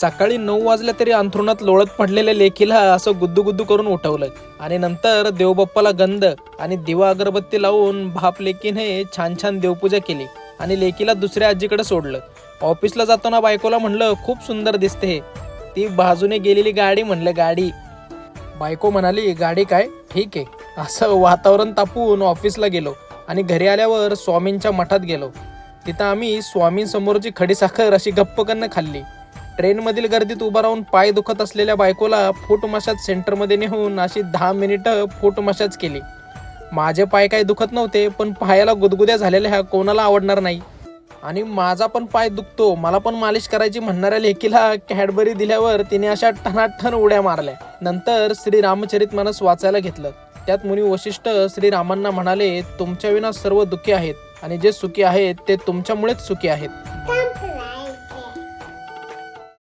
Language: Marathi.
सकाळी 9 वाजल्या तरी अंथरुणात लोळत पडलेल्या लेकीला असं गुद्दू गुद्दू करून उठवलं आणि नंतर देवबाप्पाला गंध आणि दिवा अगरबत्ती लावून बाप लेकीने छान छान देवपूजा केली आणि लेकीला दुसऱ्या आजीकडे सोडलं. ऑफिसला जाताना बायकोला म्हणलं खूप सुंदर दिसते हे. ती बाजूने गेलेली गाडी म्हणलं गाडी. बायको म्हणाली गाडी काय, ठीक आहे. असं वातावरण तापून ऑफिसला गेलो आणि घरी आल्यावर स्वामींच्या मठात गेलो. तिथं आम्ही स्वामींसमोरची खडीसाखर अशी गप्पकन खाल्ली. ट्रेनमधील गर्दीत उभा राहून पाय दुखत असलेल्या बायकोला फूट मसाज सेंटरमध्ये नेऊन अशी 10 मिनिटं फूट मसाज केली. माझे पाय काही दुखत नव्हते, पण पायाला गुदगुद्या झालेल्या ह्या कोणाला आवडणार नाही. आणि माझा पण पाय दुखतो, मला पण मालिश करायची म्हणणाऱ्या लेकीला कॅडबरी दिल्यावर तिने अशा ठणाठण उड्या मारल्या. नंतर श्री रामचरितमानस वाचायला घेतलं. त्यात मुनी वशिष्ठ श्रीरामांना म्हणाले, तुमच्या विना सर्व दुःखी आहेत आणि जे सुखी आहेत ते तुमच्यामुळेच सुखी आहेत.